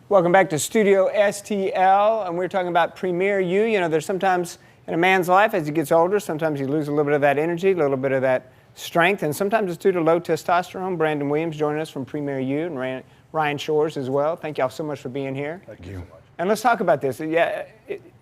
Welcome back to Studio STL, and we're talking about PremierU. You know, there's sometimes in a man's life, as he gets older, sometimes you lose a little bit of that energy, a little bit of that strength, and sometimes it's due to low testosterone. Brandon Williams joining us from PremierU, and Ryan Shores as well. Thank y'all so much for being here. Thank you so much. And let's talk about this. Yeah,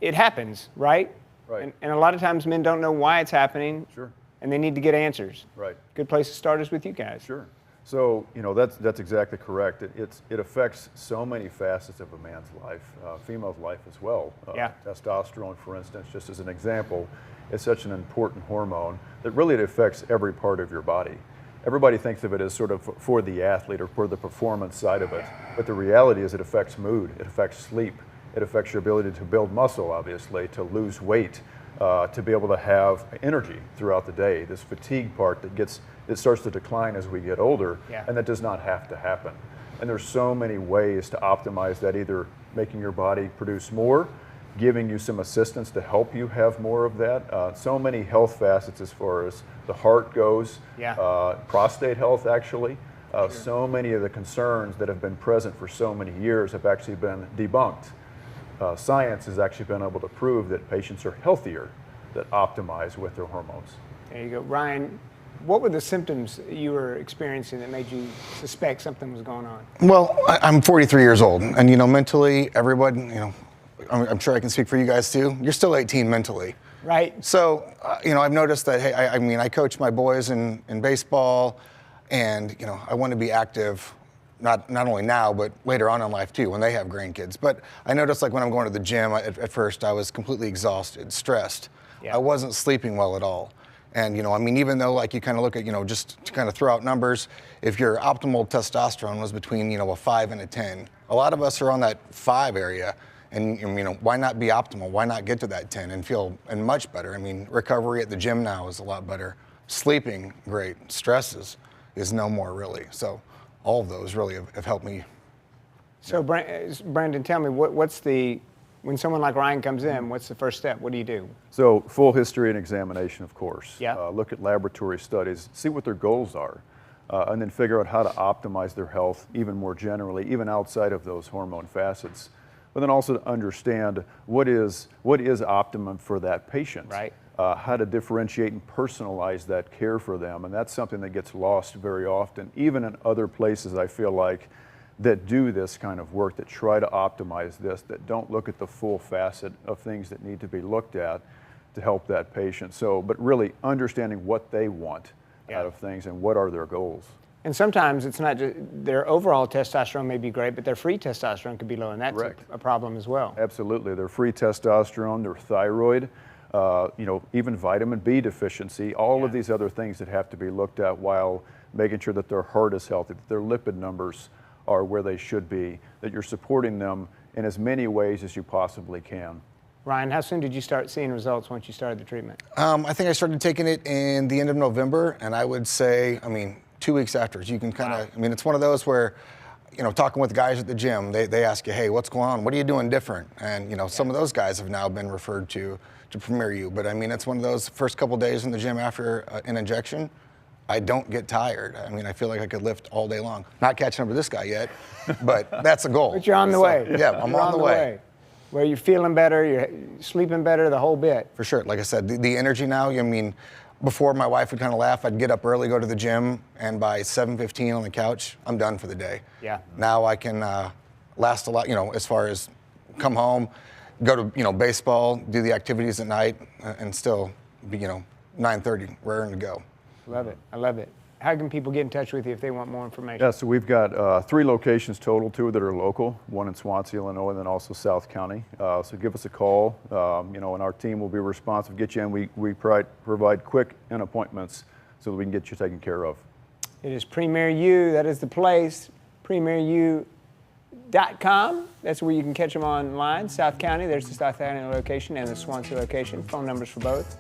it happens, right? Right. And a lot of times men don't know why it's happening. Sure. And they need to get answers. Right. Good place to start is with you guys. Sure. So, you know, that's exactly correct. It affects so many facets of a man's life, female's life as well. Yeah. Testosterone, for instance, just as an example, is such an important hormone that really it affects every part of your body. Everybody thinks of it as sort of for the athlete or for the performance side of it, but the reality is it affects mood, it affects sleep, it affects your ability to build muscle, obviously, to lose weight, to be able to have energy throughout the day. This fatigue part it starts to decline as we get older, and that does not have to happen. And there's so many ways to optimize that, either making your body produce more, giving you some assistance to help you have more of that. So many health facets as far as the heart goes, prostate health actually. So many of the concerns that have been present for so many years have actually been debunked. Science has actually been able to prove that patients are healthier that optimize with their hormones. There you go. Ryan, what were the symptoms you were experiencing that made you suspect something was going on? Well, I'm 43 years old, and you know, mentally, everybody, you know, I'm sure I can speak for you guys too. You're still 18 mentally. Right. So, you know, I've noticed that, hey, I mean, I coach my boys in baseball, and, you know, I want to be active, not only now, but later on in life too, when they have grandkids. But I noticed, like, when I'm going to the gym, at first I was completely exhausted, stressed. Yeah. I wasn't sleeping well at all. And, you know, I mean, even though, like, you kind of look at, you know, just to kind of throw out numbers, if your optimal testosterone was between, you know, a 5 and a 10, a lot of us are on that 5 area. And, you know, why not be optimal? Why not get to that 10 and feel much better? I mean, recovery at the gym now is a lot better. Sleeping, great. Stress is no more, really. So all of those really have helped me. So, Brandon, tell me, when someone like Ryan comes in, what's the first step? What do you do? So full history and examination, of course. Yeah. Look at laboratory studies, see what their goals are, and then figure out how to optimize their health even more generally, even outside of those hormone facets. But then also to understand what is optimum for that patient. Right. How to differentiate and personalize that care for them. And that's something that gets lost very often, even in other places, I feel like, that do this kind of work, that try to optimize this, that don't look at the full facet of things that need to be looked at to help that patient. So, but really understanding what they want out of things and what are their goals. And sometimes it's not just their overall testosterone may be great, but their free testosterone could be low, and that's a problem as well. Absolutely. Their free testosterone, their thyroid, you know, even vitamin B deficiency, all of these other things that have to be looked at while making sure that their heart is healthy, that their lipid numbers are where they should be, that you're supporting them in as many ways as you possibly can. Ryan, how soon did you start seeing results once you started the treatment? I think I started taking it in the end of November, and I would say, I mean, 2 weeks after. So you can kind of, I mean, it's one of those where, you know, talking with guys at the gym, they ask you, hey, what's going on? What are you doing different? And, you know, some of those guys have now been referred to PremierU. But I mean, it's one of those first couple days in the gym after an injection, I don't get tired. I mean, I feel like I could lift all day long. Not catching up to this guy yet, but that's a goal. But you're on the way. Yeah, I'm on the way. Where you're feeling better, you're sleeping better, the whole bit. For sure. Like I said, the energy now, I mean, before my wife would kind of laugh, I'd get up early, go to the gym, and by 7:15 on the couch, I'm done for the day. Yeah. Now I can last a lot, you know, as far as come home, go to, you know, baseball, do the activities at night, and still be, you know, 9:30, raring to go. Love it. I love it. How can people get in touch with you if they want more information? Yeah, so we've got 3 locations total, 2 that are local, 1 in Swansea, Illinois, and then also South County. So give us a call, you know, and our team will be responsive, get you in. We provide quick in appointments so that we can get you taken care of. It is PremierU. That is the place. PremierU.com. That's where you can catch them online. South County, there's the South County location and the Swansea location. Phone numbers for both.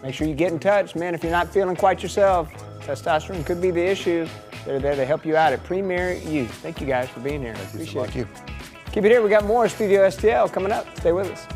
Make sure you get in touch. Man, if you're not feeling quite yourself, testosterone could be the issue. They're there to help you out at PremierU. Thank you guys for being here. Thank you. Keep it here. We got more Studio STL coming up. Stay with us.